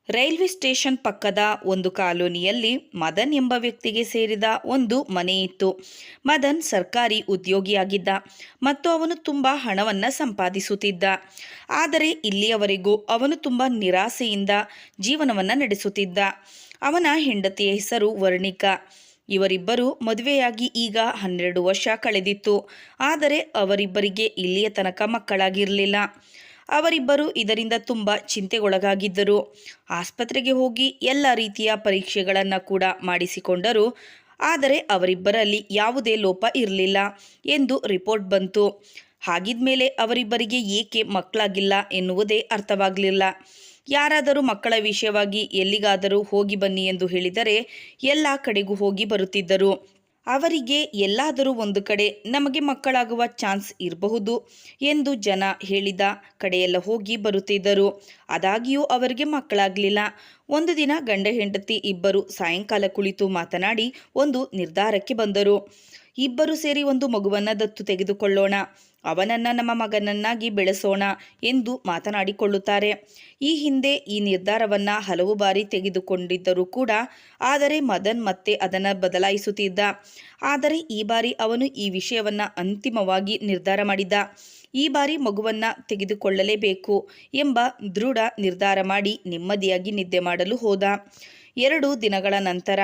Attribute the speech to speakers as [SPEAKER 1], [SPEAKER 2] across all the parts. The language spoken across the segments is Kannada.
[SPEAKER 1] ರೈಲ್ವೆ ಸ್ಟೇಷನ್ ಪಕ್ಕದ ಒಂದು ಕಾಲೋನಿಯಲ್ಲಿ ಮದನ್ ಎಂಬ ವ್ಯಕ್ತಿಗೆ ಸೇರಿದ ಒಂದು ಮನೆ ಇತ್ತು. ಮದನ್ ಸರ್ಕಾರಿ ಉದ್ಯೋಗಿಯಾಗಿದ್ದ ಮತ್ತು ಅವನು ತುಂಬ ಹಣವನ್ನು ಸಂಪಾದಿಸುತ್ತಿದ್ದ. ಆದರೆ ಇಲ್ಲಿಯವರೆಗೂ ಅವನು ತುಂಬ ನಿರಾಸೆಯಿಂದ ಜೀವನವನ್ನು ನಡೆಸುತ್ತಿದ್ದ. ಅವನ ಹೆಂಡತಿಯ ಹೆಸರು ವರ್ಣಿಕಾ. ಇವರಿಬ್ಬರು ಮದುವೆಯಾಗಿ ಈಗ 12 ವರ್ಷ ಕಳೆದಿತ್ತು. ಆದರೆ ಅವರಿಬ್ಬರಿಗೆ ಇಲ್ಲಿಯ ತನಕ ಮಕ್ಕಳಾಗಿರಲಿಲ್ಲ. ಅವರಿಬ್ಬರು ಇದರಿಂದ ತುಂಬ ಚಿಂತೆಗೊಳಗಾಗಿದ್ದರು. ಆಸ್ಪತ್ರೆಗೆ ಹೋಗಿ ಎಲ್ಲ ರೀತಿಯ ಪರೀಕ್ಷೆಗಳನ್ನು ಕೂಡ ಮಾಡಿಸಿಕೊಂಡರು. ಆದರೆ ಅವರಿಬ್ಬರಲ್ಲಿ ಯಾವುದೇ ಲೋಪ ಇರಲಿಲ್ಲ ಎಂದು ರಿಪೋರ್ಟ್ ಬಂತು. ಹಾಗಿದ್ಮೇಲೆ ಅವರಿಬ್ಬರಿಗೆ ಏಕೆ ಮಕ್ಕಳಾಗಿಲ್ಲ ಎನ್ನುವುದೇ ಅರ್ಥವಾಗಲಿಲ್ಲ. ಯಾರಾದರೂ ಮಕ್ಕಳ ವಿಷಯವಾಗಿ ಎಲ್ಲಿಗಾದರೂ ಹೋಗಿ ಬನ್ನಿ ಎಂದು ಹೇಳಿದರೆ ಎಲ್ಲ ಕಡೆಗೂ ಹೋಗಿ ಬರುತ್ತಿದ್ದರು. ಅವರಿಗೆ ಎಲ್ಲಾದರೂ ಒಂದು ಕಡೆ ನಮಗೆ ಮಕ್ಕಳಾಗುವ ಚಾನ್ಸ್ ಇರಬಹುದು ಎಂದು ಜನ ಹೇಳಿದ ಕಡೆಯೆಲ್ಲ ಹೋಗಿ ಬರುತ್ತಿದ್ದರು. ಆದಾಗ್ಯೂ ಅವರಿಗೆ ಮಕ್ಕಳಾಗಲಿಲ್ಲ. ಒಂದು ದಿನ ಗಂಡ ಹೆಂಡತಿ ಇಬ್ಬರು ಸಾಯಂಕಾಲ ಕುಳಿತು ಮಾತನಾಡಿ ಒಂದು ನಿರ್ಧಾರಕ್ಕೆ ಬಂದರು. ಇಬ್ಬರು ಸೇರಿ ಒಂದು ಮಗುವನ್ನು ದತ್ತು ತೆಗೆದುಕೊಳ್ಳೋಣ, ಅವನನ್ನು ನಮ್ಮ ಮಗನನ್ನಾಗಿ ಬೆಳೆಸೋಣ ಎಂದು ಮಾತನಾಡಿಕೊಳ್ಳುತ್ತಾರೆ. ಈ ಹಿಂದೆ ಈ ನಿರ್ಧಾರವನ್ನು ಹಲವು ಬಾರಿ ತೆಗೆದುಕೊಂಡಿದ್ದರೂ ಕೂಡ ಆದರೆ ಮದನ್ ಮತ್ತೆ ಅದನ್ನು ಬದಲಾಯಿಸುತ್ತಿದ್ದ. ಆದರೆ ಈ ಬಾರಿ ಅವನು ಈ ವಿಷಯವನ್ನು ಅಂತಿಮವಾಗಿ ನಿರ್ಧಾರ ಮಾಡಿದ್ದ. ಈ ಬಾರಿ ಮಗುವನ್ನು ತೆಗೆದುಕೊಳ್ಳಲೇಬೇಕು ಎಂಬ ದೃಢ ನಿರ್ಧಾರ ಮಾಡಿ ನೆಮ್ಮದಿಯಾಗಿ ನಿದ್ದೆ ಮಾಡಲು ಹೋದ. 2 ದಿನಗಳ ನಂತರ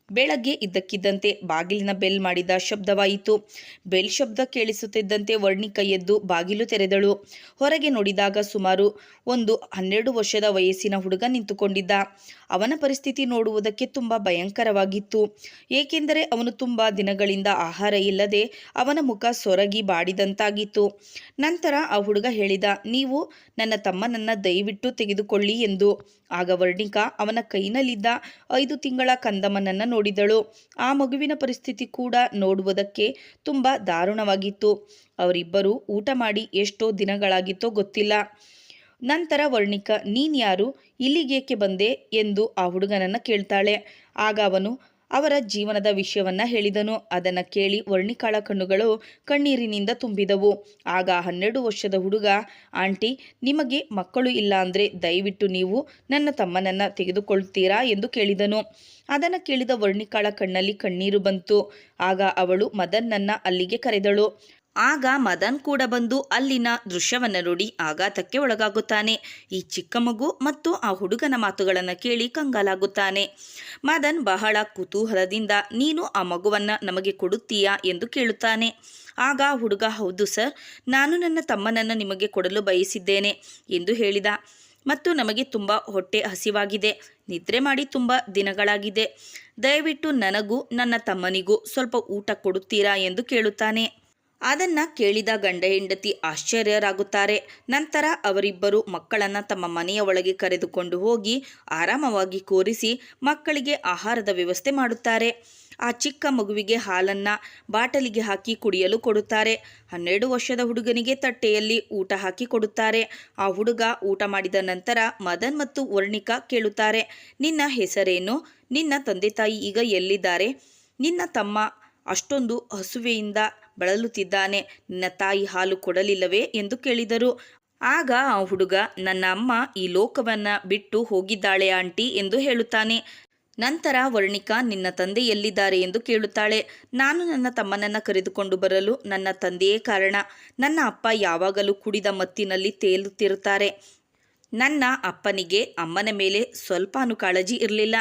[SPEAKER 1] ಬೆಳಗ್ಗೆ ಇದ್ದಕ್ಕಿದ್ದಂತೆ ಬಾಗಿಲಿನ ಬೆಲ್ ಮಾಡಿದ ಶಬ್ದವಾಯಿತು. ಬೆಲ್ ಶಬ್ದ ಕೇಳಿಸುತ್ತಿದ್ದಂತೆ ವರ್ಣಿಕಾ ಎದ್ದು ಬಾಗಿಲು ತೆರೆದಳು. ಹೊರಗೆ ನೋಡಿದಾಗ ಸುಮಾರು ಒಂದು 12 ವರ್ಷದ ವಯಸ್ಸಿನ ಹುಡುಗ ನಿಂತುಕೊಂಡಿದ್ದ. ಅವನ ಪರಿಸ್ಥಿತಿ ನೋಡುವುದಕ್ಕೆ ತುಂಬ ಭಯಂಕರವಾಗಿತ್ತು. ಏಕೆಂದರೆ ಅವನು ತುಂಬ ದಿನಗಳಿಂದ ಆಹಾರ ಇಲ್ಲದೆ ಅವನ ಮುಖ ಸೊರಗಿ ಬಾಡಿದಂತಾಗಿತ್ತು. ನಂತರ ಆ ಹುಡುಗ ಹೇಳಿದ, ನೀವು ನನ್ನ ತಮ್ಮನನ್ನು ದಯವಿಟ್ಟು ತೆಗೆದುಕೊಳ್ಳಿ ಎಂದು. ಆಗ ವರ್ಣಿಕಾ ಅವನ ಕೈನಲ್ಲಿದ್ದ 5 ತಿಂಗಳ ಕಂದಮ್ಮನನ್ನು ನೋಡಿದಳು. ಆ ಮಗುವಿನ ಪರಿಸ್ಥಿತಿ ಕೂಡ ನೋಡುವುದಕ್ಕೆ ತುಂಬ ದಾರುಣವಾಗಿತ್ತು. ಅವರಿಬ್ಬರು ಊಟ ಮಾಡಿ ಎಷ್ಟೋ ದಿನಗಳಾಗಿತ್ತೋ ಗೊತ್ತಿಲ್ಲ. ನಂತರ ವರ್ಣಿಕಾ, ನೀನ್ಯಾರು, ಇಲ್ಲಿಗೇಕೆ ಬಂದೆ ಎಂದು ಆ ಹುಡುಗನನ್ನು ಕೇಳ್ತಾಳೆ. ಆಗ ಅವನು ಅವರ ಜೀವನದ ವಿಷಯವನ್ನು ಹೇಳಿದನು. ಅದನ್ನು ಕೇಳಿ ವರ್ಣಿಕಾಳ ಕಣ್ಣುಗಳು ಕಣ್ಣೀರಿನಿಂದ ತುಂಬಿದವು. ಆಗ 12 ವರ್ಷದ ಹುಡುಗ, ಆಂಟಿ, ನಿಮಗೆ ಮಕ್ಕಳು ಇಲ್ಲ ಅಂದರೆ ದಯವಿಟ್ಟು ನೀವು ನನ್ನ ತಮ್ಮನನ್ನು ತೆಗೆದುಕೊಳ್ತೀರಾ ಎಂದು ಕೇಳಿದನು. ಅದನ್ನು ಕೇಳಿದ ವರ್ಣಿಕಾಳ ಕಣ್ಣಲ್ಲಿ ಕಣ್ಣೀರು ಬಂತು. ಆಗ ಅವಳು ಮದನ್ನನ್ನು ಅಲ್ಲಿಗೆ ಕರೆದಳು. ಆಗ ಮದನ್ ಕೂಡ ಬಂದು ಅಲ್ಲಿನ ದೃಶ್ಯವನ್ನು ನೋಡಿ ಆಘಾತಕ್ಕೆ ಒಳಗಾಗುತ್ತಾನೆ. ಈ ಚಿಕ್ಕ ಮಗು ಮತ್ತು ಆ ಹುಡುಗನ ಮಾತುಗಳನ್ನು ಕೇಳಿ ಕಂಗಾಲಾಗುತ್ತಾನೆ. ಮದನ್ ಬಹಳ ಕುತೂಹಲದಿಂದ, ನೀನು ಆ ಮಗುವನ್ನು ನಮಗೆ ಕೊಡುತ್ತೀಯಾ ಎಂದು ಕೇಳುತ್ತಾನೆ. ಆಗ ಆ ಹುಡುಗ, ಹೌದು ಸರ್, ನಾನು ನನ್ನ ತಮ್ಮನನ್ನು ನಿಮಗೆ ಕೊಡಲು ಬಯಸಿದ್ದೇನೆ ಎಂದು ಹೇಳಿದ. ಮತ್ತು ನಮಗೆ ತುಂಬ ಹೊಟ್ಟೆ ಹಸಿವಾಗಿದೆ, ನಿದ್ರೆ ಮಾಡಿ ತುಂಬ ದಿನಗಳಾಗಿದೆ, ದಯವಿಟ್ಟು ನನಗೂ ನನ್ನ ತಮ್ಮನಿಗೂ ಸ್ವಲ್ಪ ಊಟ ಕೊಡುತ್ತೀರಾ ಎಂದು ಕೇಳುತ್ತಾನೆ. ಅದನ್ನು ಕೇಳಿದ ಗಂಡ ಹೆಂಡತಿ ಆಶ್ಚರ್ಯರಾಗುತ್ತಾರೆ. ನಂತರ ಅವರಿಬ್ಬರು ಮಕ್ಕಳನ್ನು ತಮ್ಮ ಮನೆಯ ಒಳಗೆ ಕರೆದುಕೊಂಡು ಹೋಗಿ ಆರಾಮವಾಗಿ ಕೂರಿಸಿ ಮಕ್ಕಳಿಗೆ ಆಹಾರದ ವ್ಯವಸ್ಥೆ ಮಾಡುತ್ತಾರೆ. ಆ ಚಿಕ್ಕ ಮಗುವಿಗೆ ಹಾಲನ್ನು ಬಾಟಲಿಗೆ ಹಾಕಿ ಕುಡಿಯಲು ಕೊಡುತ್ತಾರೆ. 12 ವರ್ಷದ ಹುಡುಗನಿಗೆ ತಟ್ಟೆಯಲ್ಲಿ ಊಟ ಹಾಕಿ ಕೊಡುತ್ತಾರೆ. ಆ ಹುಡುಗ ಊಟ ಮಾಡಿದ ನಂತರ ಮದನ್ ಮತ್ತು ವರ್ಣಿಕಾ ಕೇಳುತ್ತಾರೆ, ನಿನ್ನ ಹೆಸರೇನು, ನಿನ್ನ ತಂದೆ ತಾಯಿ ಈಗ ಎಲ್ಲಿದ್ದಾರೆ, ನಿನ್ನ ತಮ್ಮ ಅಷ್ಟೊಂದು ಹಸುವೆಯಿಂದ ಬಳಲುತ್ತಿದ್ದಾನೆ, ನಿನ್ನ ತಾಯಿ ಹಾಲು ಕೊಡಲಿಲ್ಲವೇ ಎಂದು ಕೇಳಿದರು. ಆಗ ಆ ಹುಡುಗ, ನನ್ನ ಅಮ್ಮ ಈ ಲೋಕವನ್ನು ಬಿಟ್ಟು ಹೋಗಿದ್ದಾಳೆ ಆಂಟಿ ಎಂದು ಹೇಳುತ್ತಾನೆ. ನಂತರ ವರ್ಣಿಕಾ, ನಿನ್ನ ತಂದೆ ಎಲ್ಲಿದ್ದಾರೆ ಎಂದು ಕೇಳುತ್ತಾಳೆ. ನಾನು ನನ್ನ ತಮ್ಮನನ್ನು ಕರೆದುಕೊಂಡು ಬರಲು ನನ್ನ ತಂದೆಯೇ ಕಾರಣ. ನನ್ನ ಅಪ್ಪ ಯಾವಾಗಲೂ ಕುಡಿದ ಮತ್ತಿನಲ್ಲಿ ತೇಲುತ್ತಿರುತ್ತಾರೆ. ನನ್ನ ಅಪ್ಪನಿಗೆ ಅಮ್ಮನ ಮೇಲೆ ಸ್ವಲ್ಪನೂ ಕಾಳಜಿ ಇರಲಿಲ್ಲ.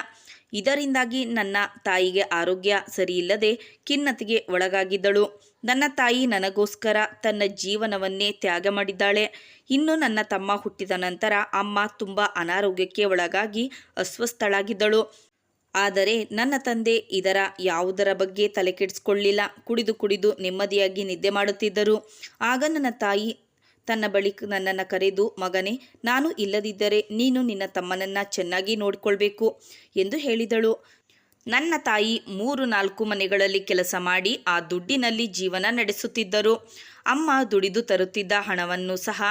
[SPEAKER 1] ಇದರಿಂದಾಗಿ ನನ್ನ ತಾಯಿಗೆ ಆರೋಗ್ಯ ಸರಿಯಿಲ್ಲದೆ ಖಿನ್ನತೆಗೆ ಒಳಗಾಗಿದ್ದಳು. ನನ್ನ ತಾಯಿ ನನಗೋಸ್ಕರ ತನ್ನ ಜೀವನವನ್ನೇ ತ್ಯಾಗ ಮಾಡಿದ್ದಾಳೆ. ಇನ್ನು ನನ್ನ ತಮ್ಮ ಹುಟ್ಟಿದ ನಂತರ ಅಮ್ಮ ತುಂಬ ಅನಾರೋಗ್ಯಕ್ಕೆ ಒಳಗಾಗಿ ಅಸ್ವಸ್ಥಳಾಗಿದ್ದಳು. ಆದರೆ ನನ್ನ ತಂದೆ ಇದರ ಯಾವುದರ ಬಗ್ಗೆ ತಲೆ ಕೆಡಿಸಿಕೊಳ್ಳಲಿಲ್ಲ. ಕುಡಿದು ನೆಮ್ಮದಿಯಾಗಿ ನಿದ್ದೆ ಮಾಡುತ್ತಿದ್ದರು. ಆಗ ನನ್ನ ತಾಯಿ ತನ್ನ ಬಳಿ ನನ್ನನ್ನು ಕರೆದು, ಮಗನೇ, ನಾನು ಇಲ್ಲದಿದ್ದರೆ ನೀನು ನಿನ್ನ ತಮ್ಮನನ್ನು ಚೆನ್ನಾಗಿ ನೋಡಿಕೊಳ್ಬೇಕು ಎಂದು ಹೇಳಿದಳು. ನನ್ನ ತಾಯಿ 3-4 ಮನೆಗಳಲ್ಲಿ ಕೆಲಸ ಮಾಡಿ ಆ ದುಡ್ಡಿನಲ್ಲಿ ಜೀವನ ನಡೆಸುತ್ತಿದ್ದರು. ಅಮ್ಮ ದುಡಿದು ತರುತ್ತಿದ್ದ ಹಣವನ್ನು ಸಹ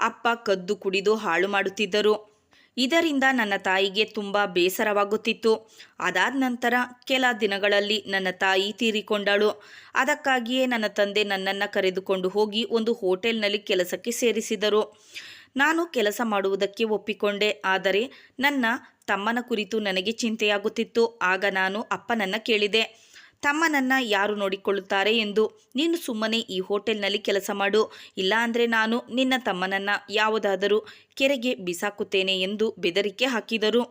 [SPEAKER 1] ಅಪ್ಪ ಕದ್ದು ಕುಡಿದು ಹಾಳು ಮಾಡುತ್ತಿದ್ದರು. ಇದರಿಂದ ನನ್ನ ತಾಯಿಗೆ ತುಂಬ ಬೇಸರವಾಗುತ್ತಿತ್ತು. ಅದಾದ ನಂತರ ಕೆಲ ದಿನಗಳಲ್ಲಿ ನನ್ನ ತಾಯಿ ತೀರಿಕೊಂಡಳು. ಅದಕ್ಕಾಗಿಯೇ ನನ್ನ ತಂದೆ ನನ್ನನ್ನು ಕರೆದುಕೊಂಡು ಹೋಗಿ ಒಂದು ಹೋಟೆಲ್ನಲ್ಲಿ ಕೆಲಸಕ್ಕೆ ಸೇರಿಸಿದರು. ನಾನು ಕೆಲಸ ಮಾಡುವುದಕ್ಕೆ ಒಪ್ಪಿಕೊಂಡೆ. ಆದರೆ ನನ್ನ ತಮ್ಮನ ಕುರಿತು ನನಗೆ ಚಿಂತೆಯಾಗುತ್ತಿತ್ತು. ಆಗ ನಾನು ಅಪ್ಪನನ್ನು ಕೇಳಿದೆ, ತಮ್ಮನನ್ನು ಯಾರು ನೋಡಿಕೊಳ್ಳುತ್ತಾರೆ ಎಂದು. ನೀನು ಸುಮ್ಮನೆ ಈ ಹೋಟೆಲ್ನಲ್ಲಿ ಕೆಲಸ ಮಾಡು, ಇಲ್ಲ ಅಂದರೆ ನಾನು ನಿನ್ನ ತಮ್ಮನನ್ನು ಯಾವುದಾದರೂ ಕೆರೆಗೆ ಬಿಸಾಕುತ್ತೇನೆ ಎಂದು ಬೆದರಿಕೆ ಹಾಕಿದರು.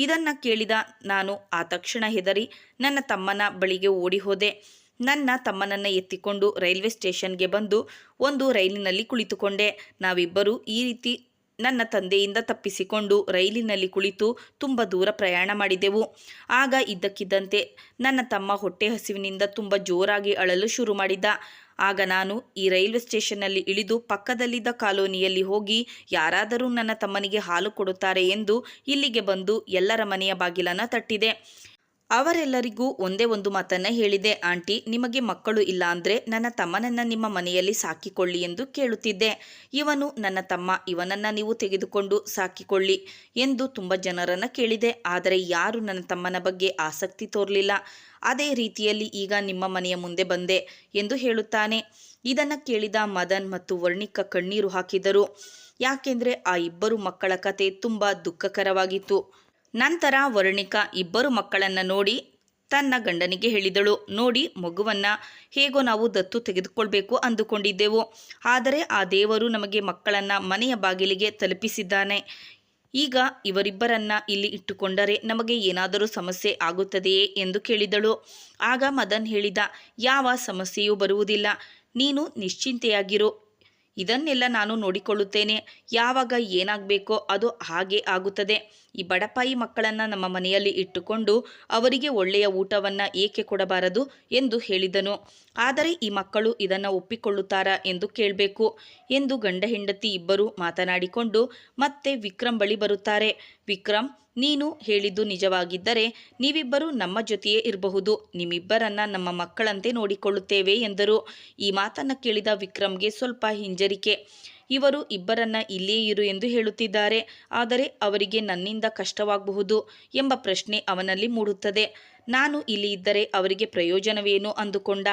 [SPEAKER 1] ಇದನ್ನು ಕೇಳಿದ ನಾನು ಆ ತಕ್ಷಣ ಹೆದರಿ ನನ್ನ ತಮ್ಮನ ಬಳಿಗೆ ಓಡಿ ಹೋದೆ. ನನ್ನ ತಮ್ಮನನ್ನು ಎತ್ತಿಕೊಂಡು ರೈಲ್ವೆ ಸ್ಟೇಷನ್ಗೆ ಬಂದು ಒಂದು ರೈಲಿನಲ್ಲಿ ಕುಳಿತುಕೊಂಡೆ. ನಾವಿಬ್ಬರೂ ಈ ರೀತಿ ನನ್ನ ತಂದೆಯಿಂದ ತಪ್ಪಿಸಿಕೊಂಡು ರೈಲಿನಲ್ಲಿ ಕುಳಿತು ತುಂಬ ದೂರ ಪ್ರಯಾಣ ಮಾಡಿದೆವು. ಆಗ ಇದ್ದಕ್ಕಿದ್ದಂತೆ ನನ್ನ ತಮ್ಮ ಹೊಟ್ಟೆ ಹಸಿವಿನಿಂದ ತುಂಬ ಜೋರಾಗಿ ಅಳಲು ಶುರು ಮಾಡಿದ. ಆಗ ನಾನು ಈ ರೈಲ್ವೆ ಸ್ಟೇಷನ್ನಲ್ಲಿ ಇಳಿದು ಪಕ್ಕದಲ್ಲಿದ್ದ ಕಾಲೋನಿಯಲ್ಲಿ ಹೋಗಿ ಯಾರಾದರೂ ನನ್ನ ತಮ್ಮನಿಗೆ ಹಾಲು ಕೊಡುತ್ತಾರೆ ಎಂದು ಇಲ್ಲಿಗೆ ಬಂದು ಎಲ್ಲರ ಮನೆಯ ಬಾಗಿಲನ್ನು ತಟ್ಟಿದೆ. ಅವರೆಲ್ಲರಿಗೂ ಒಂದೇ ಒಂದು ಮಾತನ್ನು ಹೇಳಿದೆ, ಆಂಟಿ, ನಿಮಗೆ ಮಕ್ಕಳು ಇಲ್ಲ ಅಂದರೆ ನನ್ನ ತಮ್ಮನನ್ನು ನಿಮ್ಮ ಮನೆಯಲ್ಲಿ ಸಾಕಿಕೊಳ್ಳಿ ಎಂದು ಕೇಳುತ್ತಿದ್ದೆ. ಇವನು ನನ್ನ ತಮ್ಮ, ಇವನನ್ನು ನೀವು ತೆಗೆದುಕೊಂಡು ಸಾಕಿಕೊಳ್ಳಿ ಎಂದು ತುಂಬ ಜನರನ್ನು ಕೇಳಿದೆ. ಆದರೆ ಯಾರು ನನ್ನ ತಮ್ಮನ ಬಗ್ಗೆ ಆಸಕ್ತಿ ತೋರಲಿಲ್ಲ. ಅದೇ ರೀತಿಯಲ್ಲಿ ಈಗ ನಿಮ್ಮ ಮನೆಯ ಮುಂದೆ ಬಂದೆ ಎಂದು ಹೇಳುತ್ತಾನೆ. ಇದನ್ನು ಕೇಳಿದ ಮದನ್ ಮತ್ತು ವರ್ಣಿಕಾ ಕಣ್ಣೀರು ಹಾಕಿದರು. ಯಾಕೆಂದರೆ ಆ ಇಬ್ಬರು ಮಕ್ಕಳ ಕತೆ ತುಂಬ ದುಃಖಕರವಾಗಿತ್ತು. ನಂತರ ವರ್ಣಿಕಾ ಇಬ್ಬರು ಮಕ್ಕಳನ್ನು ನೋಡಿ ತನ್ನ ಗಂಡನಿಗೆ ಹೇಳಿದಳು, ನೋಡಿ, ಮಗುವನ್ನು ಹೇಗೋ ನಾವು ದತ್ತು ತೆಗೆದುಕೊಳ್ಬೇಕು ಅಂದುಕೊಂಡಿದ್ದೆವು. ಆದರೆ ಆ ದೇವರು ನಮಗೆ ಮಕ್ಕಳನ್ನು ಮನೆಯ ಬಾಗಿಲಿಗೆ ತಲುಪಿಸಿದ್ದಾನೆ. ಈಗ ಇವರಿಬ್ಬರನ್ನ ಇಲ್ಲಿ ಇಟ್ಟುಕೊಂಡರೆ ನಮಗೆ ಏನಾದರೂ ಸಮಸ್ಯೆ ಆಗುತ್ತದೆಯೇ ಎಂದು ಕೇಳಿದಳು. ಆಗ ಮದನ್ ಹೇಳಿದ, ಯಾವ ಸಮಸ್ಯೆಯೂ ಬರುವುದಿಲ್ಲ, ನೀನು ನಿಶ್ಚಿಂತೆಯಾಗಿರು, ಇದನ್ನೆಲ್ಲ ನಾನು ನೋಡಿಕೊಳ್ಳುತ್ತೇನೆ. ಯಾವಾಗ ಏನಾಗಬೇಕೋ ಅದು ಹಾಗೇ ಆಗುತ್ತದೆ. ಈ ಬಡಪಾಯಿ ಮಕ್ಕಳನ್ನು ನಮ್ಮ ಮನೆಯಲ್ಲಿ ಇಟ್ಟುಕೊಂಡು ಅವರಿಗೆ ಒಳ್ಳೆಯ ಊಟವನ್ನು ಏಕೆ ಕೊಡಬಾರದು ಎಂದು ಹೇಳಿದನು. ಆದರೆ ಈ ಮಕ್ಕಳು ಇದನ್ನು ಒಪ್ಪಿಕೊಳ್ಳುತ್ತಾರಾ ಎಂದು ಕೇಳಬೇಕು ಎಂದು ಗಂಡ ಹೆಂಡತಿ ಇಬ್ಬರು ಮಾತನಾಡಿಕೊಂಡು ಮತ್ತೆ ವಿಕ್ರಮ್ ಬಳಿ ಬರುತ್ತಾರೆ. ವಿಕ್ರಮ್, ನೀನು ಹೇಳಿದ್ದು ನಿಜವಾಗಿದ್ದರೆ ನೀವಿಬ್ಬರು ನಮ್ಮ ಜೊತೆಯೇ ಇರಬಹುದು, ನಿಮ್ಮಿಬ್ಬರನ್ನ ನಮ್ಮ ಮಕ್ಕಳಂತೆ ನೋಡಿಕೊಳ್ಳುತ್ತೇವೆ ಎಂದರು. ಈ ಮಾತನ್ನು ಕೇಳಿದ ವಿಕ್ರಮ್ಗೆ ಸ್ವಲ್ಪ ಹಿಂಜರಿಕೆ. ಇವರು ಇಬ್ಬರನ್ನ ಇಲ್ಲೇ ಇರು ಎಂದು ಹೇಳುತ್ತಿದ್ದಾರೆ, ಆದರೆ ಅವರಿಗೆ ನನ್ನಿಂದ ಕಷ್ಟವಾಗಬಹುದು ಎಂಬ ಪ್ರಶ್ನೆ ಅವನಲ್ಲಿ ಮೂಡುತ್ತದೆ. ನಾನು ಇಲ್ಲಿ ಇದ್ದರೆ ಅವರಿಗೆ ಪ್ರಯೋಜನವೇನು ಅಂದುಕೊಂಡ.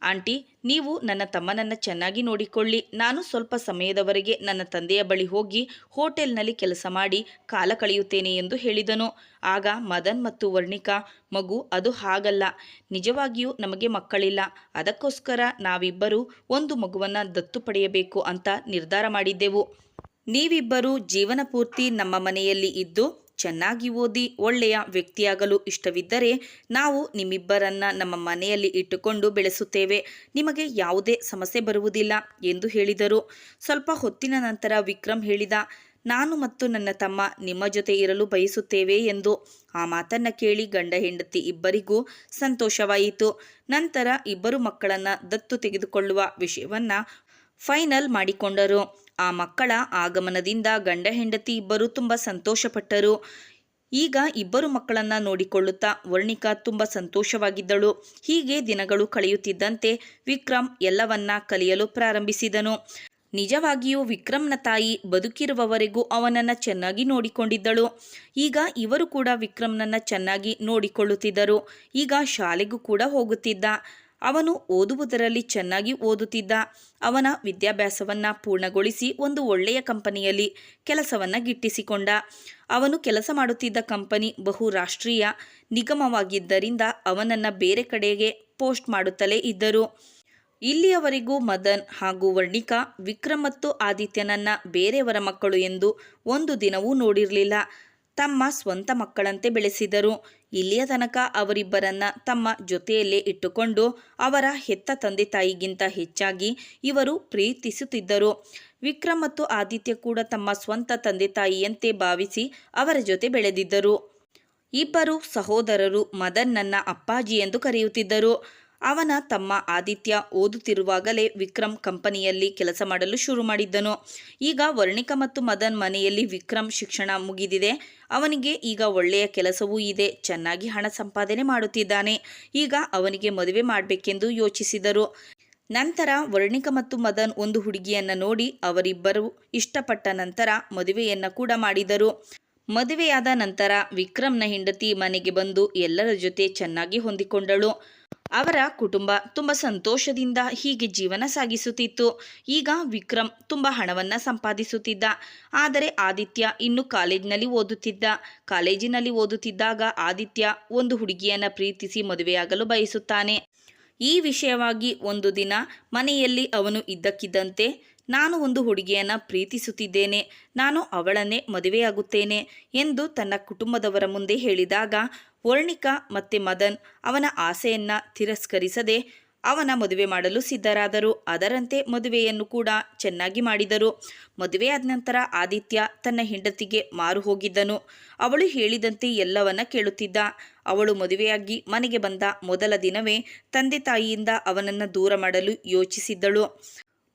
[SPEAKER 1] ಆಂಟಿ, ನೀವು ನನ್ನ ತಮ್ಮನನ್ನು ಚೆನ್ನಾಗಿ ನೋಡಿಕೊಳ್ಳಿ, ನಾನು ಸ್ವಲ್ಪ ಸಮಯದವರೆಗೆ ನನ್ನ ತಂದೆಯ ಬಳಿ ಹೋಗಿ ಹೋಟೆಲ್ನಲ್ಲಿ ಕೆಲಸ ಮಾಡಿ ಕಾಲ ಕಳೆಯುತ್ತೇನೆ ಎಂದು ಹೇಳಿದನು. ಆಗ ಮದನ್ ಮತ್ತು ವರ್ಣಿಕಾ, ಮಗು, ಅದು ಹಾಗಲ್ಲ, ನಿಜವಾಗಿಯೂ ನಮಗೆ ಮಕ್ಕಳಿಲ್ಲ, ಅದಕ್ಕೋಸ್ಕರ ನಾವಿಬ್ಬರು ಒಂದು ಮಗುವನ್ನು ದತ್ತು ಪಡೆಯಬೇಕು ಅಂತ ನಿರ್ಧಾರ ಮಾಡಿದ್ದೆವು. ನೀವಿಬ್ಬರು ಜೀವನ ಪೂರ್ತಿ ನಮ್ಮ ಮನೆಯಲ್ಲಿ ಇದ್ದು ಚೆನ್ನಾಗಿ ಓದಿ ಒಳ್ಳೆಯ ವ್ಯಕ್ತಿಯಾಗಲು ಇಷ್ಟವಿದ್ದರೆ ನಾವು ನಿಮ್ಮಿಬ್ಬರನ್ನ ನಮ್ಮ ಮನೆಯಲ್ಲಿ ಇಟ್ಟುಕೊಂಡು ಬೆಳೆಸುತ್ತೇವೆ, ನಿಮಗೆ ಯಾವುದೇ ಸಮಸ್ಯೆ ಬರುವುದಿಲ್ಲ ಎಂದು ಹೇಳಿದರು. ಸ್ವಲ್ಪ ಹೊತ್ತಿನ ನಂತರ ವಿಕ್ರಮ್ ಹೇಳಿದ, ನಾನು ಮತ್ತು ನನ್ನ ತಮ್ಮ ನಿಮ್ಮ ಜೊತೆ ಇರಲು ಬಯಸುತ್ತೇವೆ ಎಂದು. ಆ ಮಾತನ್ನು ಕೇಳಿ ಗಂಡ ಹೆಂಡತಿ ಇಬ್ಬರಿಗೂ ಸಂತೋಷವಾಯಿತು. ನಂತರ ಇಬ್ಬರು ಮಕ್ಕಳನ್ನು ದತ್ತು ತೆಗೆದುಕೊಳ್ಳುವ ವಿಷಯವನ್ನು ಫೈನಲ್ ಮಾಡಿಕೊಂಡರು. ಆ ಮಕ್ಕಳ ಆಗಮನದಿಂದ ಗಂಡ ಹೆಂಡತಿ ಇಬ್ಬರು ತುಂಬ ಸಂತೋಷಪಟ್ಟರು. ಈಗ ಇಬ್ಬರು ಮಕ್ಕಳನ್ನು ನೋಡಿಕೊಳ್ಳುತ್ತಾ ವರ್ಣಿಕಾ ತುಂಬ ಸಂತೋಷವಾಗಿದ್ದಳು. ಹೀಗೆ ದಿನಗಳು ಕಳೆಯುತ್ತಿದ್ದಂತೆ ವಿಕ್ರಮ್ ಎಲ್ಲವನ್ನ ಕಲಿಯಲು ಪ್ರಾರಂಭಿಸಿದನು. ನಿಜವಾಗಿಯೂ ವಿಕ್ರಮ್ನ ತಾಯಿ ಬದುಕಿರುವವರೆಗೂ ಅವನನ್ನು ಚೆನ್ನಾಗಿ ನೋಡಿಕೊಂಡಿದ್ದಳು. ಈಗ ಇವರು ಕೂಡ ವಿಕ್ರಮ್ನನ್ನು ಚೆನ್ನಾಗಿ ನೋಡಿಕೊಳ್ಳುತ್ತಿದ್ದರು. ಈಗ ಶಾಲೆಗೂ ಕೂಡ ಹೋಗುತ್ತಿದ್ದ. ಅವನು ಓದುವುದರಲ್ಲಿ ಚೆನ್ನಾಗಿ ಓದುತ್ತಿದ್ದ. ಅವನ ವಿದ್ಯಾಭ್ಯಾಸವನ್ನು ಪೂರ್ಣಗೊಳಿಸಿ ಒಂದು ಒಳ್ಳೆಯ ಕಂಪನಿಯಲ್ಲಿ ಕೆಲಸವನ್ನು ಗಿಟ್ಟಿಸಿಕೊಂಡ. ಅವನು ಕೆಲಸ ಮಾಡುತ್ತಿದ್ದ ಕಂಪನಿ ಬಹುರಾಷ್ಟ್ರೀಯ ನಿಗಮವಾಗಿದ್ದರಿಂದ ಅವನನ್ನು ಬೇರೆ ಕಡೆಗೆ ಪೋಸ್ಟ್ ಮಾಡುತ್ತಲೇ ಇದ್ದರು. ಇಲ್ಲಿಯವರೆಗೂ ಮದನ್ ಹಾಗೂ ವರ್ಣಿಕಾ ವಿಕ್ರಮ್ ಮತ್ತು ಆದಿತ್ಯನನ್ನು ಬೇರೆಯವರ ಮಕ್ಕಳು ಎಂದು ಒಂದು ದಿನವೂ ನೋಡಿರಲಿಲ್ಲ. ತಮ್ಮ ಸ್ವಂತ ಮಕ್ಕಳಂತೆ ಬೆಳೆಸಿದರು. ಇಲ್ಲಿಯ ತನಕ ಅವರಿಬ್ಬರನ್ನ ತಮ್ಮ ಜೊತೆಯಲ್ಲೇ ಇಟ್ಟುಕೊಂಡು ಅವರ ಹೆತ್ತ ತಂದೆ ತಾಯಿಗಿಂತ ಹೆಚ್ಚಾಗಿ ಇವರು ಪ್ರೀತಿಸುತ್ತಿದ್ದರು. ವಿಕ್ರಮ್ ಮತ್ತು ಆದಿತ್ಯ ಕೂಡ ತಮ್ಮ ಸ್ವಂತ ತಂದೆ ತಾಯಿಯಂತೆ ಭಾವಿಸಿ ಅವರ ಜೊತೆ ಬೆಳೆದಿದ್ದರು. ಇಬ್ಬರು ಸಹೋದರರು ಮದನ್ನನ್ನ ಅಪ್ಪಾಜಿ ಎಂದು ಕರೆಯುತ್ತಿದ್ದರು. ಅವನ ತಮ್ಮ ಆದಿತ್ಯ ಓದುತ್ತಿರುವಾಗಲೇ ವಿಕ್ರಮ್ ಕಂಪನಿಯಲ್ಲಿ ಕೆಲಸ ಮಾಡಲು ಶುರು ಮಾಡಿದ್ದನು. ಈಗ ವರ್ಣಿಕಾ ಮತ್ತು ಮದನ್ ಮನೆಯಲ್ಲಿ ವಿಕ್ರಮ್ ಶಿಕ್ಷಣ ಮುಗಿದಿದೆ. ಅವನಿಗೆ ಈಗ ಒಳ್ಳೆಯ ಕೆಲಸವೂ ಇದೆ, ಚೆನ್ನಾಗಿ ಹಣ ಸಂಪಾದನೆ ಮಾಡುತ್ತಿದ್ದಾನೆ. ಈಗ ಅವನಿಗೆ ಮದುವೆ ಮಾಡಬೇಕೆಂದು ಯೋಚಿಸಿದರು. ನಂತರ ವರ್ಣಿಕಾ ಮತ್ತು ಮದನ್ ಒಂದು ಹುಡುಗಿಯನ್ನು ನೋಡಿ ಅವರಿಬ್ಬರು ಇಷ್ಟಪಟ್ಟ ನಂತರ ಮದುವೆಯನ್ನು ಕೂಡ ಮಾಡಿದರು. ಮದುವೆಯಾದ ನಂತರ ವಿಕ್ರಮ್ನ ಹೆಂಡತಿ ಮನೆಗೆ ಬಂದು ಎಲ್ಲರ ಜೊತೆ ಚೆನ್ನಾಗಿ ಹೊಂದಿಕೊಂಡಳು. ಅವರ ಕುಟುಂಬ ತುಂಬ ಸಂತೋಷದಿಂದ ಹೀಗೆ ಜೀವನ ಸಾಗಿಸುತ್ತಿತ್ತು. ಈಗ ವಿಕ್ರಮ್ ತುಂಬ ಹಣವನ್ನು ಸಂಪಾದಿಸುತ್ತಿದ್ದ. ಆದರೆ ಆದಿತ್ಯ ಇನ್ನು ಕಾಲೇಜಿನಲ್ಲಿ ಓದುತ್ತಿದ್ದಾಗ ಆದಿತ್ಯ ಒಂದು ಹುಡುಗಿಯನ್ನು ಪ್ರೀತಿಸಿ ಮದುವೆಯಾಗಲು ಬಯಸುತ್ತಾನೆ. ಈ ವಿಷಯವಾಗಿ ಒಂದು ದಿನ ಮನೆಯಲ್ಲಿ ಅವನು ಇದ್ದಕ್ಕಿದ್ದಂತೆ, ನಾನು ಒಂದು ಹುಡುಗಿಯನ್ನು ಪ್ರೀತಿಸುತ್ತಿದ್ದೇನೆ, ನಾನು ಅವಳನ್ನೇ ಮದುವೆಯಾಗುತ್ತೇನೆ ಎಂದು ತನ್ನ ಕುಟುಂಬದವರ ಮುಂದೆ ಹೇಳಿದಾಗ ವರ್ಣಿಕಾ ಮತ್ತು ಮದನ್ ಅವನ ಆಸೆಯನ್ನು ತಿರಸ್ಕರಿಸದೆ ಅವನ ಮದುವೆ ಮಾಡಲು ಸಿದ್ಧರಾದರು. ಅದರಂತೆ ಮದುವೆಯನ್ನು ಕೂಡ ಚೆನ್ನಾಗಿ ಮಾಡಿದರು. ಮದುವೆಯಾದ ನಂತರ ಆದಿತ್ಯ ತನ್ನ ಹೆಂಡತಿಗೆ ಮಾರು ಹೋಗಿದ್ದನು. ಅವಳು ಹೇಳಿದಂತೆ ಎಲ್ಲವನ್ನ ಕೇಳುತ್ತಿದ್ದ. ಅವಳು ಮದುವೆಯಾಗಿ ಮನೆಗೆ ಬಂದ ಮೊದಲ ದಿನವೇ ತಂದೆ ತಾಯಿಯಿಂದ ಅವನನ್ನು ದೂರ ಮಾಡಲು ಯೋಚಿಸಿದ್ದಳು.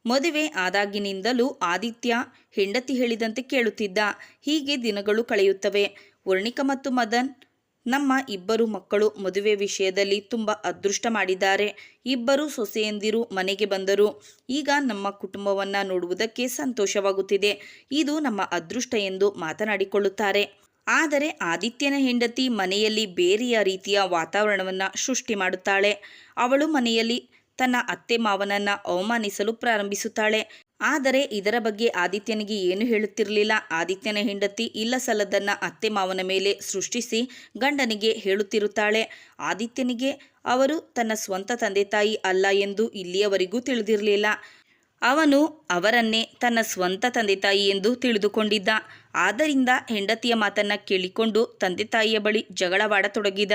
[SPEAKER 1] ಮದುವೆ ಆದಾಗಿನಿಂದಲೂ ಆದಿತ್ಯ ಹೆಂಡತಿ ಹೇಳಿದಂತೆ ಕೇಳುತ್ತಿದ್ದ. ಹೀಗೆ ದಿನಗಳು ಕಳೆಯುತ್ತವೆ. ವರ್ಣಿಕಾ ಮತ್ತು ಮದನ್ ನಮ್ಮ ಇಬ್ಬರು ಮಕ್ಕಳು ಮದುವೆ ವಿಷಯದಲ್ಲಿ ತುಂಬ ಅದೃಷ್ಟ ಮಾಡಿದ್ದಾರೆ. ಇಬ್ಬರು ಸೊಸೆಯಂದಿರು ಮನೆಗೆ ಬಂದರು. ಈಗ ನಮ್ಮ ಕುಟುಂಬವನ್ನು ನೋಡುವುದಕ್ಕೆ ಸಂತೋಷವಾಗುತ್ತಿದೆ. ಇದು ನಮ್ಮ ಅದೃಷ್ಟ ಎಂದು ಮಾತನಾಡಿಕೊಳ್ಳುತ್ತಾರೆ. ಆದರೆ ಆದಿತ್ಯನ ಹೆಂಡತಿ ಮನೆಯಲ್ಲಿ ಬೇರೆಯ ರೀತಿಯ ವಾತಾವರಣವನ್ನು ಸೃಷ್ಟಿ ಮಾಡುತ್ತಾಳೆ. ಅವಳು ಮನೆಯಲ್ಲಿ ತನ್ನ ಅತ್ತೆ ಮಾವನನ್ನು ಅವಮಾನಿಸಲು ಪ್ರಾರಂಭಿಸುತ್ತಾಳೆ. ಆದರೆ ಇದರ ಬಗ್ಗೆ ಆದಿತ್ಯನಿಗೆ ಏನು ಹೇಳುತ್ತಿರಲಿಲ್ಲ. ಆದಿತ್ಯನ ಹೆಂಡತಿ ಇಲ್ಲ ಸಲ್ಲದನ್ನ ಅತ್ತೆ ಮಾವನ ಮೇಲೆ ಸೃಷ್ಟಿಸಿ ಗಂಡನಿಗೆ ಹೇಳುತ್ತಿರುತ್ತಾಳೆ. ಆದಿತ್ಯನಿಗೆ ಅವರು ತನ್ನ ಸ್ವಂತ ತಂದೆ ತಾಯಿ ಅಲ್ಲ ಎಂದು ಇಲ್ಲಿಯವರೆಗೂ ತಿಳಿದಿರಲಿಲ್ಲ. ಅವನು ಅವರನ್ನೇ ತನ್ನ ಸ್ವಂತ ತಂದೆ ತಾಯಿ ಎಂದು ತಿಳಿದುಕೊಂಡಿದ್ದ. ಆದ್ದರಿಂದ ಹೆಂಡತಿಯ ಮಾತನ್ನು ಕೇಳಿಕೊಂಡು ತಂದೆ ತಾಯಿಯ ಬಳಿ ಜಗಳವಾಡತೊಡಗಿದ.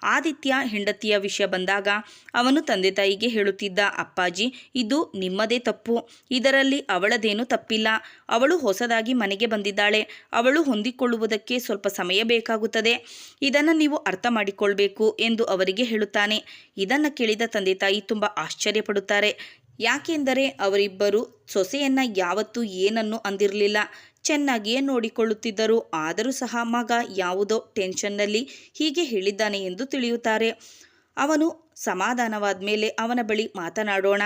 [SPEAKER 1] ಆದಿತ್ಯ ಹೆಂಡತಿಯ ವಿಷಯ ಬಂದಾಗ ಅವನು ತಂದೆ ತಾಯಿಗೆ ಹೇಳುತ್ತಿದ್ದ, ಅಪ್ಪಾಜಿ, ಇದು ನಿಮ್ಮದೇ ತಪ್ಪು, ಇದರಲ್ಲಿ ಅವಳದೇನೂ ತಪ್ಪಿಲ್ಲ. ಅವಳು ಹೊಸದಾಗಿ ಮನೆಗೆ ಬಂದಿದ್ದಾಳೆ. ಅವಳು ಹೊಂದಿಕೊಳ್ಳುವುದಕ್ಕೆ ಸ್ವಲ್ಪ ಸಮಯ ಬೇಕಾಗುತ್ತದೆ. ಇದನ್ನು ನೀವು ಅರ್ಥ ಮಾಡಿಕೊಳ್ಬೇಕು ಎಂದು ಅವರಿಗೆ ಹೇಳುತ್ತಾನೆ. ಇದನ್ನು ಕೇಳಿದ ತಂದೆ ತಾಯಿ ತುಂಬ ಆಶ್ಚರ್ಯಪಡುತ್ತಾರೆ. ಯಾಕೆಂದರೆ ಅವರಿಬ್ಬರು ಸೊಸೆಯನ್ನು ಯಾವತ್ತೂ ಏನನ್ನು ಅಂದಿರಲಿಲ್ಲ, ಚೆನ್ನಾಗಿಯೇ ನೋಡಿಕೊಳ್ಳುತ್ತಿದ್ದರು. ಆದರೂ ಸಹ ಮಗ ಯಾವುದೋ ಟೆನ್ಷನ್ನಲ್ಲಿ ಹೀಗೆ ಹೇಳಿದ್ದಾನೆ ಎಂದು ತಿಳಿಯುತ್ತಾರೆ. ಅವನು ಸಮಾಧಾನವಾದ ಮೇಲೆ ಅವನ ಬಳಿ ಮಾತನಾಡೋಣ,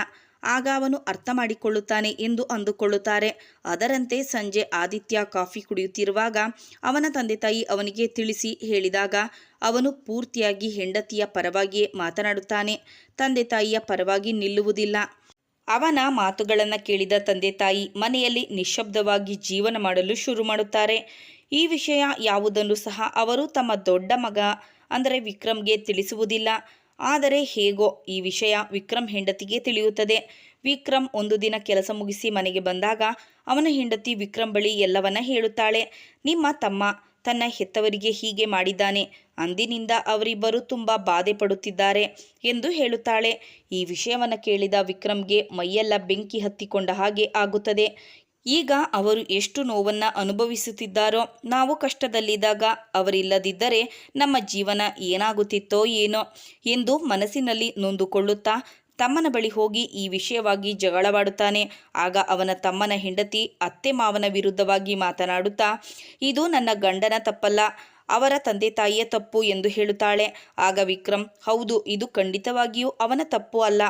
[SPEAKER 1] ಆಗ ಅವನು ಅರ್ಥ ಮಾಡಿಕೊಳ್ಳುತ್ತಾನೆ ಎಂದು ಅಂದುಕೊಳ್ಳುತ್ತಾರೆ. ಅದರಂತೆ ಸಂಜೆ ಆದಿತ್ಯ ಕಾಫಿ ಕುಡಿಯುತ್ತಿರುವಾಗ ಅವನ ತಂದೆ ತಾಯಿ ಅವನಿಗೆ ತಿಳಿಸಿ ಹೇಳಿದಾಗ ಅವನು ಪೂರ್ತಿಯಾಗಿ ಹೆಂಡತಿಯ ಪರವಾಗಿಯೇ ಮಾತನಾಡುತ್ತಾನೆ. ತಂದೆ ತಾಯಿಯ ಪರವಾಗಿ ನಿಲ್ಲುವುದಿಲ್ಲ. ಅವನ ಮಾತುಗಳನ್ನು ಕೇಳಿದ ತಂದೆ ತಾಯಿ ಮನೆಯಲ್ಲಿ ನಿಶ್ಶಬ್ದವಾಗಿ ಜೀವನ ಮಾಡಲು ಶುರು ಮಾಡುತ್ತಾರೆ. ಈ ವಿಷಯ ಯಾವುದನ್ನು ಸಹ ಅವರು ತಮ್ಮ ದೊಡ್ಡ ಮಗ ಅಂದರೆ ವಿಕ್ರಮ್ಗೆ ತಿಳಿಸುವುದಿಲ್ಲ. ಆದರೆ ಹೇಗೋ ಈ ವಿಷಯ ವಿಕ್ರಮ್ ಹೆಂಡತಿಗೆ ತಿಳಿಯುತ್ತದೆ. ವಿಕ್ರಮ್ ಒಂದು ದಿನ ಕೆಲಸ ಮುಗಿಸಿ ಮನೆಗೆ ಬಂದಾಗ ಅವನ ಹೆಂಡತಿ ವಿಕ್ರಮ್ ಬಳಿ ಎಲ್ಲವನ್ನ ಹೇಳುತ್ತಾಳೆ. ನಿಮ್ಮ ತಮ್ಮ ತನ್ನ ಹೆತ್ತವರಿಗೆ ಹೀಗೆ ಮಾಡಿದ್ದಾನೆ. ಅಂದಿನಿಂದ ಅವರಿಬ್ಬರು ತುಂಬ ಬಾಧೆ ಪಡುತ್ತಿದ್ದಾರೆ ಎಂದು ಹೇಳುತ್ತಾಳೆ. ಈ ವಿಷಯವನ್ನು ಕೇಳಿದ ವಿಕ್ರಮ್ಗೆ ಮೈಯೆಲ್ಲ ಬೆಂಕಿ ಹತ್ತಿಕೊಂಡ ಹಾಗೆ ಆಗುತ್ತದೆ. ಈಗ ಅವರು ಎಷ್ಟು ನೋವನ್ನು ಅನುಭವಿಸುತ್ತಿದ್ದಾರೋ, ನಾವು ಕಷ್ಟದಲ್ಲಿದ್ದಾಗ ಅವರಿಲ್ಲದಿದ್ದರೆ ನಮ್ಮ ಜೀವನ ಏನಾಗುತ್ತಿತ್ತೋ ಏನೋ ಎಂದು ಮನಸ್ಸಿನಲ್ಲಿ ನೊಂದುಕೊಳ್ಳುತ್ತಾ ತಮ್ಮನ ಬಳಿ ಹೋಗಿ ಈ ವಿಷಯವಾಗಿ ಜಗಳವಾಡುತ್ತಾನೆ. ಆಗ ಅವನ ತಮ್ಮನ ಹೆಂಡತಿ ಅತ್ತೆ ಮಾವನ ವಿರುದ್ಧವಾಗಿ ಮಾತನಾಡುತ್ತಾ, ಇದು ನನ್ನ ಗಂಡನ ತಪ್ಪಲ್ಲ, ಅವರ ತಂದೆ ತಾಯಿಯ ತಪ್ಪು ಎಂದು ಹೇಳುತ್ತಾಳೆ. ಆಗ ವಿಕ್ರಮ್, ಹೌದು, ಇದು ಖಂಡಿತವಾಗಿಯೂ ಅವನ ತಪ್ಪು ಅಲ್ಲ,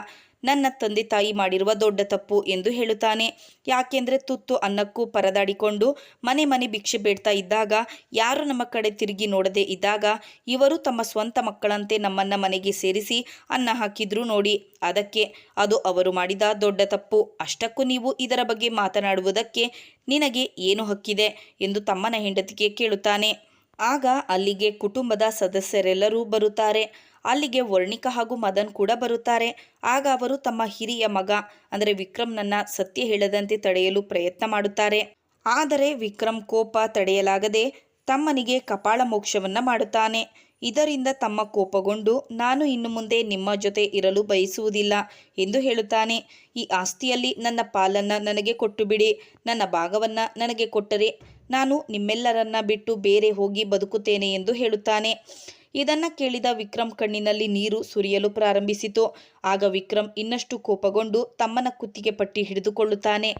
[SPEAKER 1] ನನ್ನ ತಂದೆ ತಾಯಿ ಮಾಡಿರುವ ದೊಡ್ಡ ತಪ್ಪು ಎಂದು ಹೇಳುತ್ತಾನೆ. ಯಾಕೆಂದರೆ ತುತ್ತು ಅನ್ನಕ್ಕೂ ಪರದಾಡಿಕೊಂಡು ಮನೆ ಮನೆ ಭಿಕ್ಷೆ ಬೇಡ್ತಾ ಇದ್ದಾಗ, ಯಾರು ನಮ್ಮ ಕಡೆ ತಿರುಗಿ ನೋಡದೆ ಇದ್ದಾಗ ಇವರು ತಮ್ಮ ಸ್ವಂತ ಮಕ್ಕಳಂತೆ ನಮ್ಮನ್ನು ಮನೆಗೆ ಸೇರಿಸಿ ಅನ್ನ ಹಾಕಿದ್ರು ನೋಡಿ, ಅದಕ್ಕೆ ಅದು ಅವರು ಮಾಡಿದ ದೊಡ್ಡ ತಪ್ಪು. ಅಷ್ಟಕ್ಕೂ ನೀವು ಇದರ ಬಗ್ಗೆ ಮಾತನಾಡುವುದಕ್ಕೆ ನಿನಗೆ ಏನು ಹಕ್ಕಿದೆ ಎಂದು ತಮ್ಮನ ಹೆಂಡತಿಗೆ ಕೇಳುತ್ತಾನೆ. ಆಗ ಅಲ್ಲಿಗೆ ಕುಟುಂಬದ ಸದಸ್ಯರೆಲ್ಲರೂ ಬರುತ್ತಾರೆ. ಅಲ್ಲಿಗೆ ವರ್ಣಿಕಾ ಹಾಗೂ ಮದನ್ ಕೂಡ ಬರುತ್ತಾರೆ. ಆಗ ಅವರು ತಮ್ಮ ಹಿರಿಯ ಮಗ ಅಂದರೆ ವಿಕ್ರಮ್ನನ್ನ ಸತ್ಯ ಹೇಳದಂತೆ ತಡೆಯಲು ಪ್ರಯತ್ನ ಮಾಡುತ್ತಾರೆ. ಆದರೆ ವಿಕ್ರಮ್ ಕೋಪ ತಡೆಯಲಾಗದೆ ತಮ್ಮನಿಗೆ ಕಪಾಳ ಮೋಕ್ಷವನ್ನ ಮಾಡುತ್ತಾನೆ. ಇದರಿಂದ ತಮ್ಮ ಕೋಪಗೊಂಡು, ನಾನು ಇನ್ನು ಮುಂದೆ ನಿಮ್ಮ ಜೊತೆ ಇರಲು ಬಯಸುವುದಿಲ್ಲ ಎಂದು ಹೇಳುತ್ತಾನೆ. ಈ ಆಸ್ತಿಯಲ್ಲಿ ನನ್ನ ಪಾಲನ್ನು ನನಗೆ ಕೊಟ್ಟು ಬಿಡಿ, ನನ್ನ ಭಾಗವನ್ನು ನನಗೆ ಕೊಟ್ಟರೆ ನಾನು ನಿಮ್ಮೆಲ್ಲರನ್ನ ಬಿಟ್ಟು ಬೇರೆ ಹೋಗಿ ಬದುಕುತ್ತೇನೆ ಎಂದು ಹೇಳುತ್ತಾನೆ. ಇದನ್ನು ಕೇಳಿದ ವಿಕ್ರಮ್ ಕಣ್ಣಿನಲ್ಲಿ ನೀರು ಸುರಿಯಲು ಪ್ರಾರಂಭಿಸಿತು. ಆಗ ವಿಕ್ರಮ್ ಇನ್ನಷ್ಟು ಕೋಪಗೊಂಡು ತಮ್ಮನ ಕುತ್ತಿಗೆ ಪಟ್ಟಿ ಹಿಡಿದುಕೊಳ್ಳುತ್ತಾನೆ.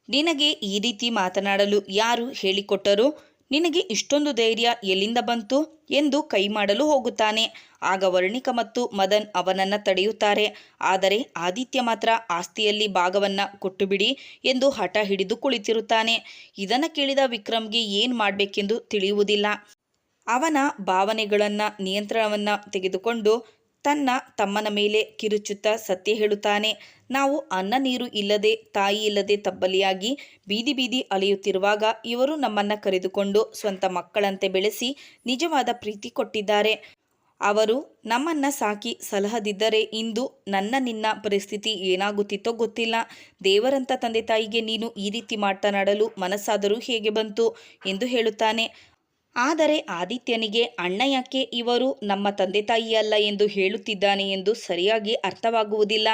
[SPEAKER 1] ನಿನಗೆ ಈ ರೀತಿ ಮಾತನಾಡಲು ಯಾರು ಹೇಳಿಕೊಟ್ಟರು? ನಿನಗೆ ಇಷ್ಟೊಂದು ಧೈರ್ಯ ಎಲ್ಲಿಂದ ಬಂತು ಎಂದು ಕೈ ಮಾಡಲು ಹೋಗುತ್ತಾನೆ. ಆಗ ವರ್ಣಿಕಾ ಮತ್ತು ಮದನ್ ಅವನನ್ನು ತಡೆಯುತ್ತಾರೆ. ಆದರೆ ಆದಿತ್ಯ ಮಾತ್ರ ಆಸ್ತಿಯಲ್ಲಿ ಭಾಗವನ್ನು ಕೊಟ್ಟುಬಿಡಿ ಎಂದು ಹಠ ಹಿಡಿದು ಕುಳಿತಿರುತ್ತಾನೆ. ಇದನ್ನು ಕೇಳಿದ ವಿಕ್ರಮ್ಗೆ ಏನು ಮಾಡಬೇಕೆಂದು ತಿಳಿಯುವುದಿಲ್ಲ. ಅವನ ಭಾವನೆಗಳನ್ನು ನಿಯಂತ್ರಣವನ್ನು ತೆಗೆದುಕೊಂಡು ತನ್ನ ತಮ್ಮನ ಮೇಲೆ ಕಿರುಚುತ್ತಾ ಸತ್ಯ ಹೇಳುತ್ತಾನೆ. ನಾವು ಅನ್ನ ನೀರು ಇಲ್ಲದೆ ತಾಯಿ ಇಲ್ಲದೆ ತಬ್ಬಲಿಯಾಗಿ ಬೀದಿ ಬೀದಿ ಅಲೆಯುತ್ತಿರುವಾಗ ಇವರು ನಮ್ಮನ್ನು ಕರೆದುಕೊಂಡು ಸ್ವಂತ ಮಕ್ಕಳಂತೆ ಬೆಳೆಸಿ ನಿಜವಾದ ಪ್ರೀತಿ ಕೊಟ್ಟಿದ್ದಾರೆ. ಅವರು ನಮ್ಮನ್ನ ಸಾಕಿ ಸಲಹದಿದ್ದರೆ ಇಂದು ನಿನ್ನ ಪರಿಸ್ಥಿತಿ ಏನಾಗುತ್ತಿತ್ತೋ ಗೊತ್ತಿಲ್ಲ. ದೇವರಂತ ತಂದೆ ತಾಯಿಗೆ ನೀನು ಈ ರೀತಿ ಮಾತನಾಡಲು ಮನಸ್ಸಾದರೂ ಹೇಗೆ ಬಂತು ಎಂದು ಹೇಳುತ್ತಾನೆ. ಆದರೆ ಆದಿತ್ಯನಿಗೆ ಅಣ್ಣ ಯಾಕೆ ಇವರು ನಮ್ಮ ತಂದೆ ತಾಯಿಯಲ್ಲ ಎಂದು ಹೇಳುತ್ತಿದ್ದಾನೆ ಎಂದು ಸರಿಯಾಗಿ ಅರ್ಥವಾಗುವುದಿಲ್ಲ.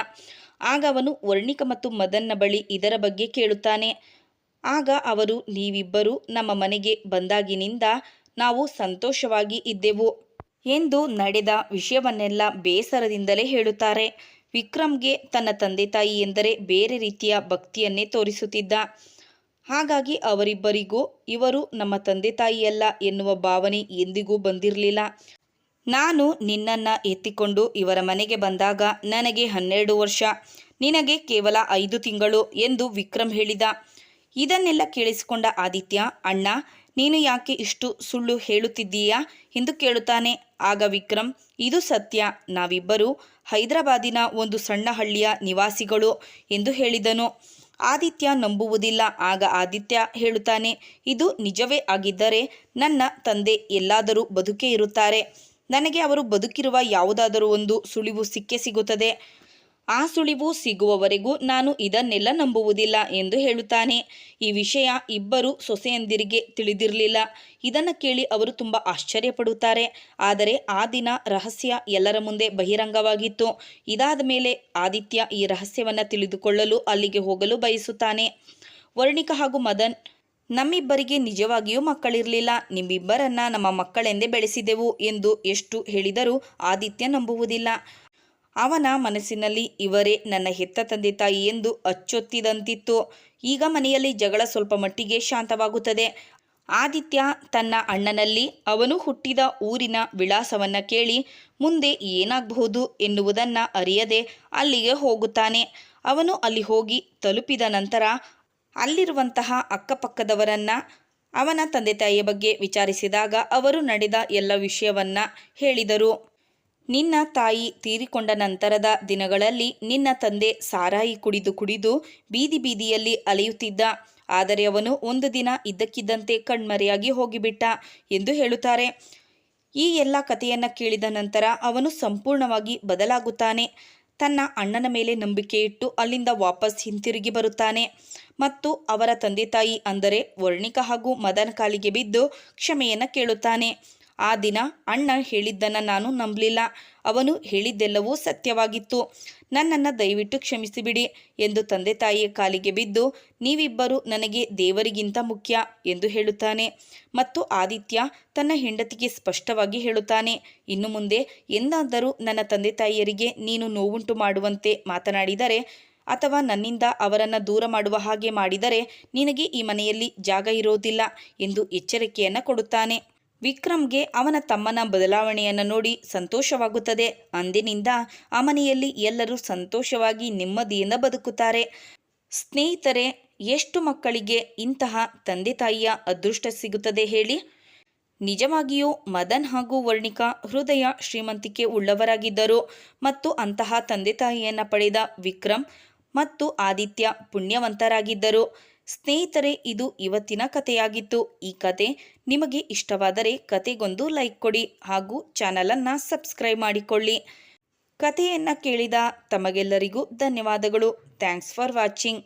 [SPEAKER 1] ಆಗ ಅವನು ವರ್ಣಿಕ ಮತ್ತು ಮದನ್ನ ಬಳಿ ಇದರ ಬಗ್ಗೆ ಕೇಳುತ್ತಾನೆ. ಆಗ ಅವರು, ನೀವಿಬ್ಬರು ನಮ್ಮ ಮನೆಗೆ ಬಂದಾಗಿನಿಂದ ನಾವು ಸಂತೋಷವಾಗಿ ಇದ್ದೆವು ಎಂದು ನಡೆದ ವಿಷಯವನ್ನೆಲ್ಲ ಬೇಸರದಿಂದಲೇ ಹೇಳುತ್ತಾರೆ. ವಿಕ್ರಮ್ಗೆ ತನ್ನ ತಂದೆ ತಾಯಿ ಎಂದರೆ ಬೇರೆ ರೀತಿಯ ಭಕ್ತಿಯನ್ನೇ ತೋರಿಸುತ್ತಿದ್ದ. ಹಾಗಾಗಿ ಅವರಿಬ್ಬರಿಗೂ ಇವರು ನಮ್ಮ ತಂದೆ ತಾಯಿಯಲ್ಲ ಎನ್ನುವ ಭಾವನೆ ಎಂದಿಗೂ ಬಂದಿರಲಿಲ್ಲ. ನಾನು ನಿನ್ನನ್ನು ಎತ್ತಿಕೊಂಡು ಇವರ ಮನೆಗೆ ಬಂದಾಗ ನನಗೆ 12 ವರ್ಷ, ನಿನಗೆ ಕೇವಲ 5 ತಿಂಗಳು ಎಂದು ವಿಕ್ರಮ್ ಹೇಳಿದ. ಇದನ್ನೆಲ್ಲ ಕೇಳಿಸಿಕೊಂಡ ಆದಿತ್ಯ, ಅಣ್ಣ ನೀನು ಯಾಕೆ ಇಷ್ಟು ಸುಳ್ಳು ಹೇಳುತ್ತಿದ್ದೀಯಾ ಎಂದು ಕೇಳುತ್ತಾನೆ. ಆಗ ವಿಕ್ರಮ್, ಇದು ಸತ್ಯ, ನಾವಿಬ್ಬರು ಹೈದರಾಬಾದಿನ ಒಂದು ಸಣ್ಣ ಹಳ್ಳಿಯ ನಿವಾಸಿಗಳು ಎಂದು ಹೇಳಿದನು. ಆದಿತ್ಯ ನಂಬುವುದಿಲ್ಲ. ಆಗ ಆದಿತ್ಯ ಹೇಳುತ್ತಾನೆ, ಇದು ನಿಜವೇ ಆಗಿದ್ದರೆ ನನ್ನ ತಂದೆ ಎಲ್ಲಾದರೂ ಬದುಕೇ ಇರುತ್ತಾರೆ. ನನಗೆ ಅವರು ಬದುಕಿರುವ ಯಾವುದಾದರೂ ಒಂದು ಸುಳಿವು ಸಿಕ್ಕೇ ಸಿಗುತ್ತದೆ. ಆ ಸುಳಿವು ಸಿಗುವವರೆಗೂ ನಾನು ಇದನ್ನೆಲ್ಲ ನಂಬುವುದಿಲ್ಲ ಎಂದು ಹೇಳುತ್ತಾನೆ. ಈ ವಿಷಯ ಇಬ್ಬರು ಸೊಸೆಯಂದಿರಿಗೆ ತಿಳಿದಿರಲಿಲ್ಲ. ಇದನ್ನು ಕೇಳಿ ಅವರು ತುಂಬ ಆಶ್ಚರ್ಯಪಡುತ್ತಾರೆ. ಆದರೆ ಆ ದಿನ ರಹಸ್ಯ ಎಲ್ಲರ ಮುಂದೆ ಬಹಿರಂಗವಾಗಿತ್ತು. ಇದಾದ ಮೇಲೆ ಆದಿತ್ಯ ಈ ರಹಸ್ಯವನ್ನು ತಿಳಿದುಕೊಳ್ಳಲು ಅಲ್ಲಿಗೆ ಹೋಗಲು ಬಯಸುತ್ತಾನೆ. ವರ್ಣಿಕ ಹಾಗೂ ಮದನ್, ನಮ್ಮಿಬ್ಬರಿಗೆ ನಿಜವಾಗಿಯೂ ಮಕ್ಕಳಿರಲಿಲ್ಲ, ನಿಮ್ಮಿಬ್ಬರನ್ನ ನಮ್ಮ ಮಕ್ಕಳೆಂದೇ ಬೆಳೆಸಿದೆವು ಎಂದು ಎಷ್ಟು ಹೇಳಿದರೂ ಆದಿತ್ಯ ನಂಬುವುದಿಲ್ಲ. ಅವನ ಮನಸ್ಸಿನಲ್ಲಿ ಇವರೇ ನನ್ನ ಹೆತ್ತ ತಂದೆ ತಾಯಿ ಎಂದು ಅಚ್ಚೊತ್ತಿದಂತಿತ್ತು. ಈಗ ಮನೆಯಲ್ಲಿ ಜಗಳ ಸ್ವಲ್ಪ ಮಟ್ಟಿಗೆ ಶಾಂತವಾಗುತ್ತದೆ. ಆದಿತ್ಯ ತನ್ನ ಅಣ್ಣನಲ್ಲಿ ಅವನು ಹುಟ್ಟಿದ ಊರಿನ ವಿಳಾಸವನ್ನು ಕೇಳಿ ಮುಂದೆ ಏನಾಗಬಹುದು ಎನ್ನುವುದನ್ನು ಅರಿಯದೆ ಅಲ್ಲಿಗೆ ಹೋಗುತ್ತಾನೆ. ಅವನು ಅಲ್ಲಿ ಹೋಗಿ ತಲುಪಿದ ನಂತರ ಅಲ್ಲಿರುವಂತಹ ಅಕ್ಕಪಕ್ಕದವರನ್ನ ಅವನ ತಂದೆ ತಾಯಿಯ ಬಗ್ಗೆ ವಿಚಾರಿಸಿದಾಗ ಅವರು ನಡೆದ ಎಲ್ಲ ವಿಷಯವನ್ನು ಹೇಳಿದರು. ನಿನ್ನ ತಾಯಿ ತೀರಿಕೊಂಡ ನಂತರದ ದಿನಗಳಲ್ಲಿ ನಿನ್ನ ತಂದೆ ಸಾರಾಯಿ ಕುಡಿದು ಕುಡಿದು ಬೀದಿ ಬೀದಿಯಲ್ಲಿ ಅಲೆಯುತ್ತಿದ್ದ. ಆದರೆ ಅವನು ಒಂದು ದಿನ ಇದ್ದಕ್ಕಿದ್ದಂತೆ ಕಣ್ಮರೆಯಾಗಿ ಹೋಗಿಬಿಟ್ಟ ಎಂದು ಹೇಳುತ್ತಾರೆ. ಈ ಎಲ್ಲ ಕಥೆಯನ್ನು ಕೇಳಿದ ನಂತರ ಅವನು ಸಂಪೂರ್ಣವಾಗಿ ಬದಲಾಗುತ್ತಾನೆ. ತನ್ನ ಅಣ್ಣನ ಮೇಲೆ ನಂಬಿಕೆ ಇಟ್ಟು ಅಲ್ಲಿಂದ ವಾಪಸ್ ಹಿಂತಿರುಗಿ ಬರುತ್ತಾನೆ ಮತ್ತು ಅವರ ತಂದೆ ತಾಯಿ ಅಂದರೆ ವರ್ಣಿಕ ಹಾಗೂ ಮದನ್ ಕಾಲಿಗೆ ಬಿದ್ದು ಕ್ಷಮೆಯನ್ನು ಕೇಳುತ್ತಾನೆ. ಆ ದಿನ ಅಣ್ಣ ಹೇಳಿದ್ದನ್ನು ನಾನು ನಂಬಲಿಲ್ಲ. ಅವನು ಹೇಳಿದ್ದೆಲ್ಲವೂ ಸತ್ಯವಾಗಿತ್ತು. ನನ್ನನ್ನು ದಯವಿಟ್ಟು ಕ್ಷಮಿಸಿಬಿಡಿ ಎಂದು ತಂದೆ ತಾಯಿಯ ಕಾಲಿಗೆ ಬಿದ್ದು, ನೀವಿಬ್ಬರು ನನಗೆ ದೇವರಿಗಿಂತ ಮುಖ್ಯ ಎಂದು ಹೇಳುತ್ತಾನೆ. ಮತ್ತು ಆದಿತ್ಯ ತನ್ನ ಹೆಂಡತಿಗೆ ಸ್ಪಷ್ಟವಾಗಿ ಹೇಳುತ್ತಾನೆ, ಇನ್ನು ಮುಂದೆ ಎಂದಾದರೂ ನನ್ನ ತಂದೆ ತಾಯಿಯರಿಗೆ ನೀನು ನೋವುಂಟು ಮಾಡುವಂತೆ ಮಾತನಾಡಿದರೆ ಅಥವಾ ನನ್ನಿಂದ ಅವರನ್ನು ದೂರ ಮಾಡುವ ಹಾಗೆ ಮಾಡಿದರೆ ನಿನಗೆ ಈ ಮನೆಯಲ್ಲಿ ಜಾಗ ಇರೋದಿಲ್ಲ ಎಂದು ಎಚ್ಚರಿಕೆಯನ್ನು ಕೊಡುತ್ತಾನೆ. ವಿಕ್ರಮ್ಗೆ ಅವನ ತಮ್ಮನ ಬದಲಾವಣೆಯನ್ನು ನೋಡಿ ಸಂತೋಷವಾಗುತ್ತದೆ. ಅಂದಿನಿಂದ ಆ ಮನೆಯಲ್ಲಿ ಎಲ್ಲರೂ ಸಂತೋಷವಾಗಿ ನೆಮ್ಮದಿಯಿಂದ ಬದುಕುತ್ತಾರೆ. ಸ್ನೇಹಿತರೆ, ಎಷ್ಟು ಮಕ್ಕಳಿಗೆ ಇಂತಹ ತಂದೆ ತಾಯಿಯ ಅದೃಷ್ಟ ಸಿಗುತ್ತದೆ ಹೇಳಿ? ನಿಜವಾಗಿಯೂ ಮದನ್ ಹಾಗೂ ವರ್ಣಿಕಾ ಹೃದಯ ಶ್ರೀಮಂತಿಕೆ ಉಳ್ಳವರಾಗಿದ್ದರು ಮತ್ತು ಅಂತಹ ತಂದೆ ತಾಯಿಯನ್ನು ಪಡೆದ ವಿಕ್ರಮ್ ಮತ್ತು ಆದಿತ್ಯ ಪುಣ್ಯವಂತರಾಗಿದ್ದರು. ಸ್ನೇಹಿತರೆ, ಇದು ಇವತ್ತಿನ ಕಥೆಯಾಗಿತ್ತು. ಈ ಕತೆ ನಿಮಗೆ ಇಷ್ಟವಾದರೆ ಕತೆಗೊಂದು ಲೈಕ್ ಕೊಡಿ ಹಾಗೂ ಚಾನಲನ್ನು ಸಬ್ಸ್ಕ್ರೈಬ್ ಮಾಡಿಕೊಳ್ಳಿ. ಕಥೆಯನ್ನು ಕೇಳಿದ ತಮಗೆಲ್ಲರಿಗೂ ಧನ್ಯವಾದಗಳು. Thanks for watching.